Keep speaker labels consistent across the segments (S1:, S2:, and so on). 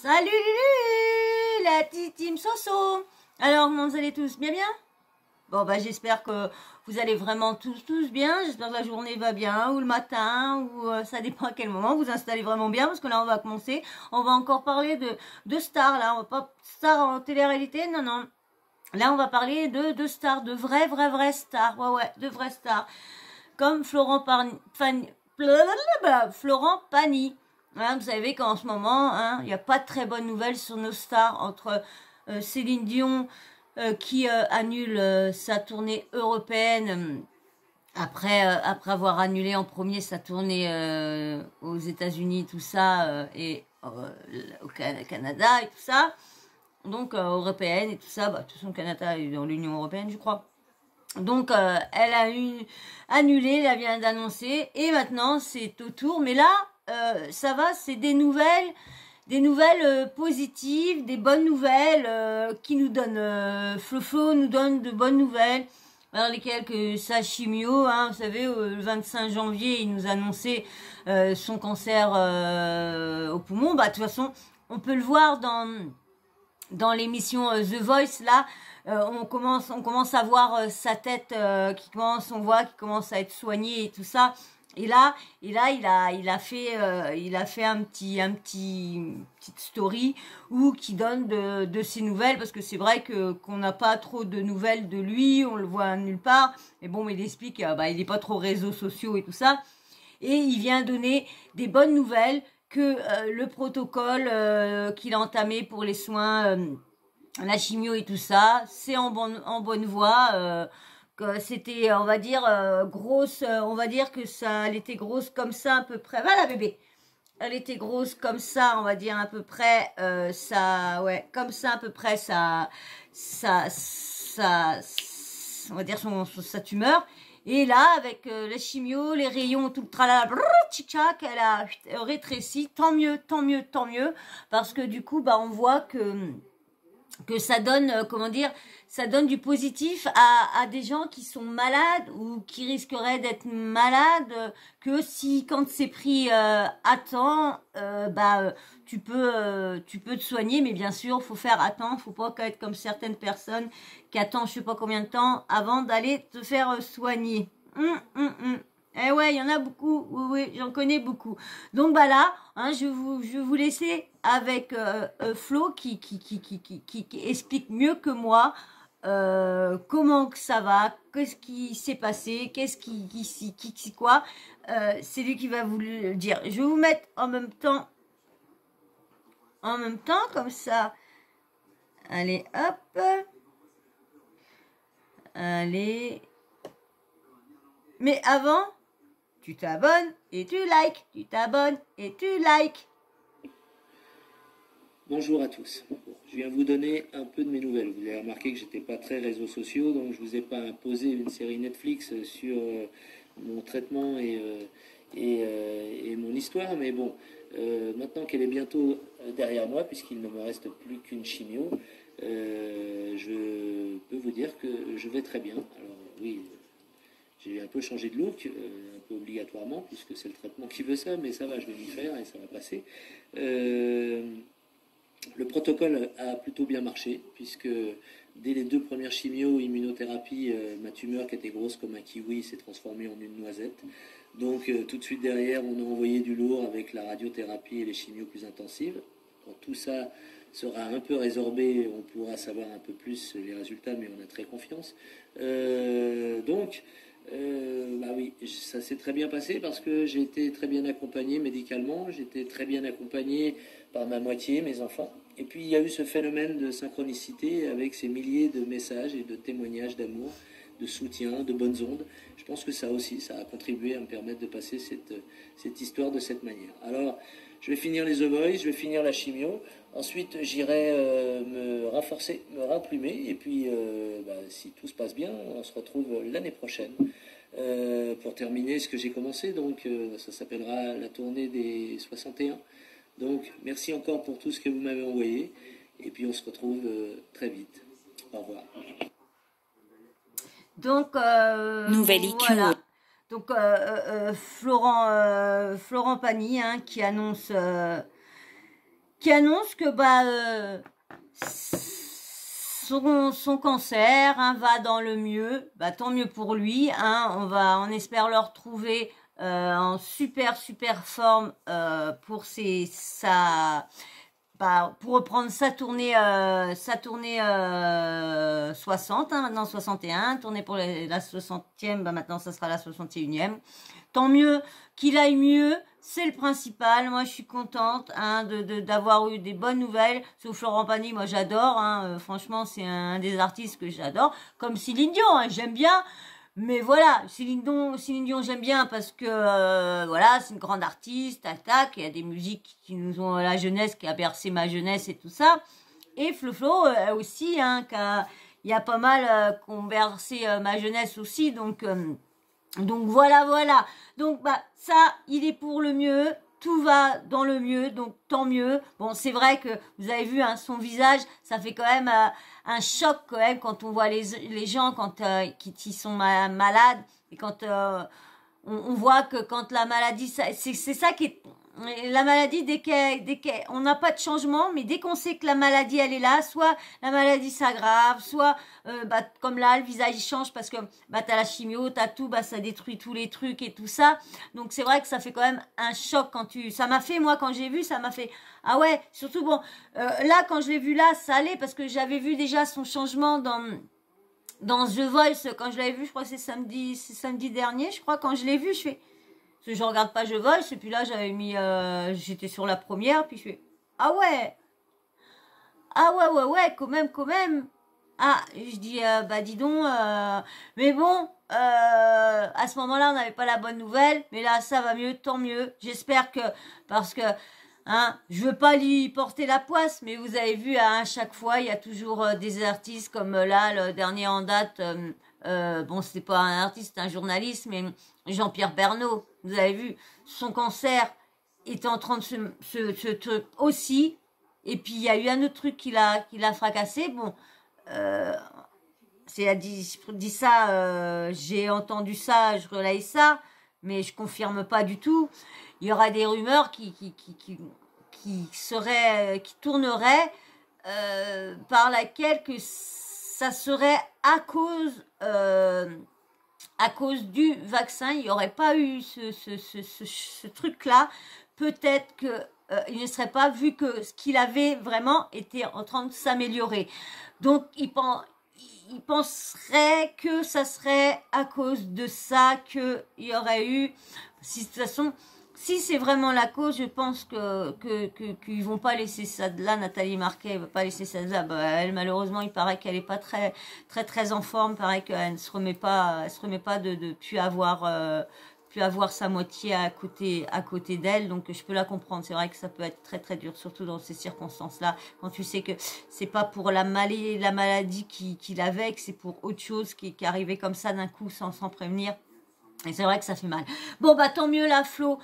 S1: Salut Lulu, la petite team Soso. Alors, comment vous allez tous? Bien bien? Bon, bah j'espère que vous allez vraiment tous bien. J'espère que la journée va bien, ou le matin, ou ça dépend à quel moment. Vous installez vraiment bien, parce que là, on va commencer. On va encore parler de stars, là. On va pas stars en télé-réalité, non, non. Là, on va parler de stars, de vraies stars. Ouais, de vraies stars. Comme Florent Pagny. Hein, vous savez qu'en ce moment, il n'y a pas de très bonnes nouvelles sur nos stars, entre Céline Dion qui annule sa tournée européenne après avoir annulé en premier sa tournée aux États-Unis, tout ça, et au Canada et tout ça. Donc européenne et tout ça, bah, de toute façon, le Canada est dans l'Union européenne, je crois. Donc, elle a annulé, elle vient d'annoncer, et maintenant, c'est au tour. Mais là, ça va, c'est des nouvelles positives, des bonnes nouvelles qui nous donnent, Flo nous donne de bonnes nouvelles. Alors, lesquelles que sa chimio, hein, vous savez, le 25 janvier, il nous annonçait son cancer au poumon. Bah, de toute façon, on peut le voir dans l'émission The Voice, là. On commence à voir sa tête qui commence à être soignée et tout ça. Et là, il a fait petite story où qui donne de ses nouvelles, parce que c'est vrai qu'on n'a pas trop de nouvelles de lui, on le voit nulle part. Mais bon, il explique, il n'est pas trop réseaux sociaux et tout ça. Et il vient donner des bonnes nouvelles que le protocole qu'il a entamé pour les soins, la chimio et tout ça, c'est en bonne voie. Que c'était, on va dire, grosse, on va dire que elle était grosse comme ça à peu près. Voilà bébé, elle était grosse comme ça, on va dire à peu près, comme ça à peu près on va dire sa tumeur. Et là, avec la chimio, les rayons, tout le tralala, tchic-tchac, elle a rétréci. Tant mieux, parce que du coup, on voit que ça donne, ça donne du positif à des gens qui sont malades ou qui risqueraient d'être malades, que quand c'est pris à temps, tu peux te soigner, mais bien sûr, faut faire attendre, faut pas être comme certaines personnes qui attendent je sais pas combien de temps avant d'aller te faire soigner. Eh ouais, il y en a beaucoup, oui, j'en connais beaucoup. Donc là, je vais vous laisser avec Flo qui explique mieux que moi comment que ça va, qu'est-ce qui s'est passé, qu'est-ce qui quoi. C'est lui qui va vous le dire. Je vais vous mettre en même temps comme ça. Allez, hop. Allez. Mais avant, tu t'abonnes et tu likes, tu t'abonnes et tu likes.
S2: Bonjour à tous. Je viens vous donner un peu de mes nouvelles. Vous avez remarqué que j'étais pas très réseaux sociaux, donc je vous ai pas imposé une série Netflix sur mon traitement et mon histoire. Mais bon, maintenant qu'elle est bientôt derrière moi, puisqu'il ne me reste plus qu'une chimio, je peux vous dire que je vais très bien. Alors oui, j'ai un peu changé de look, un peu obligatoirement, puisque c'est le traitement qui veut ça, mais ça va, je vais m'y faire et ça va passer. Le protocole a plutôt bien marché, puisque dès les 2 premières chimios, immunothérapie, ma tumeur qui était grosse comme un kiwi s'est transformée en une noisette. Donc tout de suite derrière, on a envoyé du lourd avec la radiothérapie et les chimios plus intensives. Quand tout ça sera un peu résorbé, on pourra savoir un peu plus les résultats, mais on a très confiance. Oui, ça s'est très bien passé parce que j'ai été très bien accompagné médicalement, j'ai été très bien accompagné par ma moitié, mes enfants. Et puis il y a eu ce phénomène de synchronicité avec ces milliers de messages et de témoignages d'amour, de soutien, de bonnes ondes. Je pense que ça aussi, ça a contribué à me permettre de passer cette histoire de cette manière. Alors, je vais finir les The Voice, je vais finir la chimio. Ensuite, j'irai me renforcer, me remplumer. Et puis, si tout se passe bien, on se retrouve l'année prochaine pour terminer ce que j'ai commencé. Donc, ça s'appellera la tournée des 61. Donc, merci encore pour tout ce que vous m'avez envoyé. Et puis, on se retrouve très vite. Au revoir.
S1: Donc,
S3: Nouvelle IQ.
S1: Voilà. Donc, Florent Pagny, qui annonce qui annonce que son cancer hein, va dans le mieux. Bah, tant mieux pour lui. Hein, on espère le retrouver en super forme pour pour reprendre sa tournée 60, hein, maintenant 61, tournée pour la 60e, bah maintenant ça sera la 61e. Tant mieux qu'il aille mieux, c'est le principal. Moi je suis contente hein, d'avoir eu des bonnes nouvelles. Sauf Florent Pagny, moi j'adore, hein, franchement c'est un des artistes que j'adore. Comme Céline Dion, hein, j'aime bien. Mais voilà, Céline Dion, j'aime bien parce que voilà, c'est une grande artiste, tac, il y a des musiques qui nous ont la jeunesse, qui a bercé ma jeunesse et tout ça. Et Flo aussi, hein, il y a pas mal qui ont bercé ma jeunesse aussi, donc voilà. Donc ça, il est pour le mieux. Tout va dans le mieux, donc tant mieux. Bon, c'est vrai que vous avez vu hein, son visage, ça fait quand même un choc quand même quand on voit les gens quand qui sont malades et quand on voit que quand la maladie, c'est ça qui est la maladie on n'a pas de changement, mais dès qu'on sait que la maladie elle est là, soit la maladie s'aggrave, soit comme là le visage il change parce que t'as la chimio, t'as tout, ça détruit tous les trucs et tout ça. Donc c'est vrai que ça fait quand même un choc ça m'a fait moi quand j'ai vu, ça m'a fait ah ouais, surtout bon là quand je l'ai vu là ça allait parce que j'avais vu déjà son changement dans The Voice quand je l'avais vu, je crois que c'est samedi dernier, je crois quand je l'ai vu, je fais je regarde pas The Voice et puis là j'avais mis j'étais sur la première puis je fais ah ouais quand même ah je dis dis donc mais bon à ce moment-là on n'avait pas la bonne nouvelle mais là ça va mieux, tant mieux, j'espère que parce que hein, je veux pas lui porter la poisse mais vous avez vu à chaque fois il y a toujours des artistes comme là le dernier en date bon c'était pas un artiste, c'est un journaliste mais Jean-Pierre Pernaut, vous avez vu, son cancer est en train de se truc aussi. Et puis il y a eu un autre truc qui l'a fracassé. Bon, c'est dit ça, j'ai entendu ça, je relaye ça, mais je confirme pas du tout. Il y aura des rumeurs qui tourneraient par laquelle que ça serait à cause du vaccin, il n'y aurait pas eu ce truc-là, peut-être que il ne serait pas vu que ce qu'il avait vraiment était en train de s'améliorer. Donc, il penserait que ça serait à cause de ça qu'il y aurait eu... de toute façon, si c'est vraiment la cause, je pense qu'ils vont pas laisser ça de là. Nathalie Marquet ne va pas laisser ça de là. Elle, malheureusement, il paraît qu'elle est pas très en forme. Il paraît qu'elle ne se remet pas de plus avoir sa moitié à côté d'elle. Donc, je peux la comprendre. C'est vrai que ça peut être très dur, surtout dans ces circonstances-là. Quand tu sais que c'est pas pour la maladie qu'il avait, que c'est pour autre chose qui arrivait comme ça d'un coup sans prévenir. Et c'est vrai que ça fait mal. Bon, tant mieux là, Flo,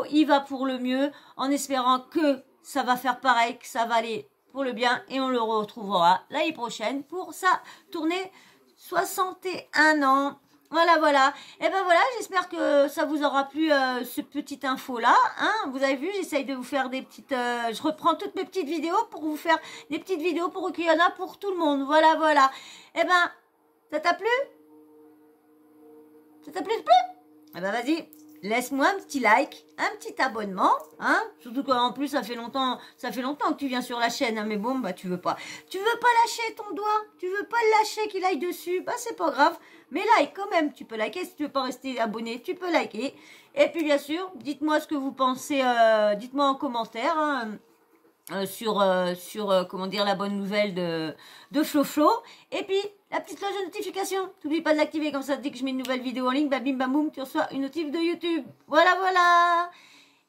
S1: il va pour le mieux, en espérant que ça va faire pareil, que ça va aller pour le bien, et on le retrouvera l'année prochaine pour sa tournée 61 ans. Voilà. Et voilà, j'espère que ça vous aura plu, ce petite info-là. Hein. Vous avez vu, j'essaye de vous faire des petites... je reprends toutes mes petites vidéos pour vous faire des petites vidéos pour qu'il y en a pour tout le monde. Voilà. Et ça t'a plu ? Ça t'a plu ? Vas-y, laisse-moi un petit like, un petit abonnement, hein. Surtout qu'en plus ça fait longtemps que tu viens sur la chaîne, hein, mais bon, tu veux pas lâcher ton doigt, tu veux pas le lâcher qu'il aille dessus, c'est pas grave, mais like quand même, tu peux liker, si tu veux pas rester abonné, tu peux liker, et puis bien sûr, dites-moi ce que vous pensez, dites-moi en commentaire, hein, sur comment dire la bonne nouvelle de Flo, et puis la petite cloche de notification, n'oublie pas de l'activer, comme ça dès que je mets une nouvelle vidéo en ligne, bim bam boum, tu reçois une notif de YouTube. Voilà.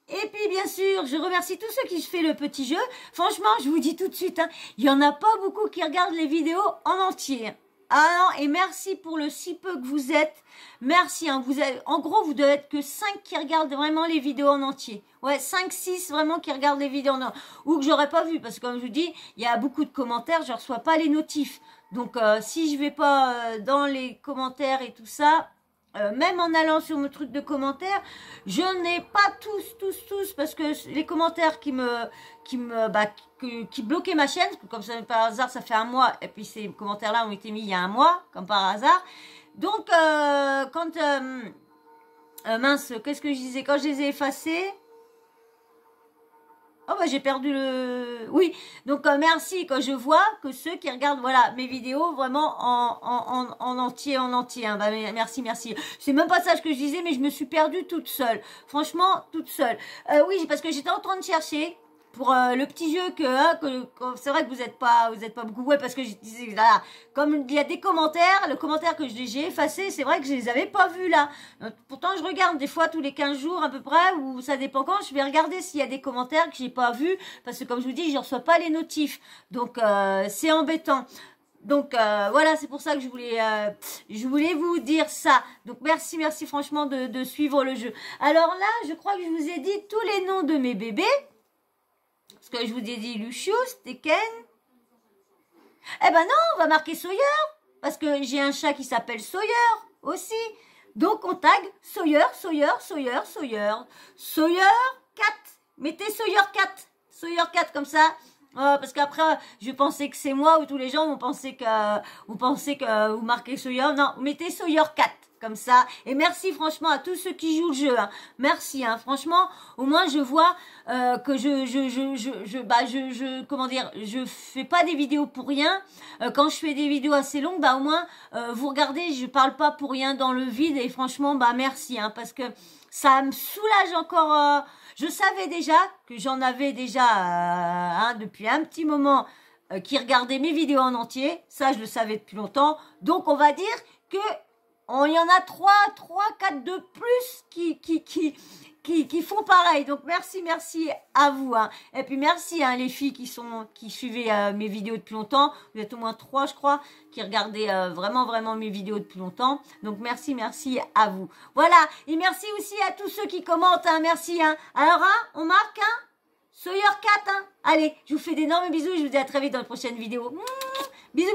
S1: Et puis bien sûr, je remercie tous ceux qui font le petit jeu. Franchement, je vous dis tout de suite, hein, il y en a pas beaucoup qui regardent les vidéos en entier. Ah non, et merci pour le si peu que vous êtes. Merci, hein, en gros, vous devez être que 5 qui regardent vraiment les vidéos en entier. Ouais, 5-6 vraiment qui regardent les vidéos en entier. Ou que j'aurais pas vu, parce que comme je vous dis, il y a beaucoup de commentaires, je reçois pas les notifs. Donc, si je vais pas dans les commentaires et tout ça, même en allant sur mon truc de commentaires, je n'ai pas tous, parce que les commentaires qui bloquaient ma chaîne, comme ça par hasard ça fait un mois, et puis ces commentaires-là ont été mis il y a un mois, comme par hasard. Donc quand mince, qu'est-ce que je disais quand je les ai effacés? Oh bah j'ai perdu le... Oui, donc merci quand je vois que ceux qui regardent voilà mes vidéos vraiment en entier, hein. Bah, merci. C'est même pas ça ce que je disais, mais je me suis perdue toute seule. Franchement, toute seule. Oui, parce que j'étais en train de chercher pour le petit jeu que c'est vrai que vous êtes pas beaucoup, ouais, parce que je disais là, comme il y a des commentaires, le commentaire que j'ai effacé, c'est vrai que je les avais pas vus là. Pourtant je regarde des fois tous les 15 jours à peu près, ou ça dépend quand, je vais regarder s'il y a des commentaires que j'ai pas vus, parce que comme je vous dis, je reçois pas les notifs, donc c'est embêtant. Donc voilà, c'est pour ça que je voulais vous dire ça. Donc merci franchement de suivre le jeu. Alors là, je crois que je vous ai dit tous les noms de mes bébés. Parce que je vous ai dit Lucius, Tekken. Eh ben non, on va marquer Sawyer. Parce que j'ai un chat qui s'appelle Sawyer aussi. Donc on tag Sawyer 4. Mettez Sawyer 4. Sawyer 4 comme ça. Parce qu'après, je pensais que c'est moi ou tous les gens vont penser que vous marquez Sawyer. Non, mettez Sawyer 4. Comme ça, et merci franchement à tous ceux qui jouent le jeu, hein. Merci, hein, franchement, au moins je vois que comment dire, je fais pas des vidéos pour rien. Quand je fais des vidéos assez longues, bah au moins vous regardez, je parle pas pour rien dans le vide, et franchement, bah merci, hein, parce que ça me soulage encore. Je savais déjà que j'en avais déjà depuis un petit moment qui regardait mes vidéos en entier, ça je le savais depuis longtemps, donc on va dire que il y en a 4 de plus qui font pareil. Donc merci à vous, hein. Et puis merci, hein, les filles qui suivaient mes vidéos depuis longtemps. Vous êtes au moins 3, je crois, qui regardaient vraiment mes vidéos depuis longtemps. Donc merci à vous. Voilà. Et merci aussi à tous ceux qui commentent, hein. Merci, hein. Alors, hein, on marque, hein, Sawyer 4, hein. Allez, je vous fais d'énormes bisous et je vous dis à très vite dans la prochaine vidéo. Bisous.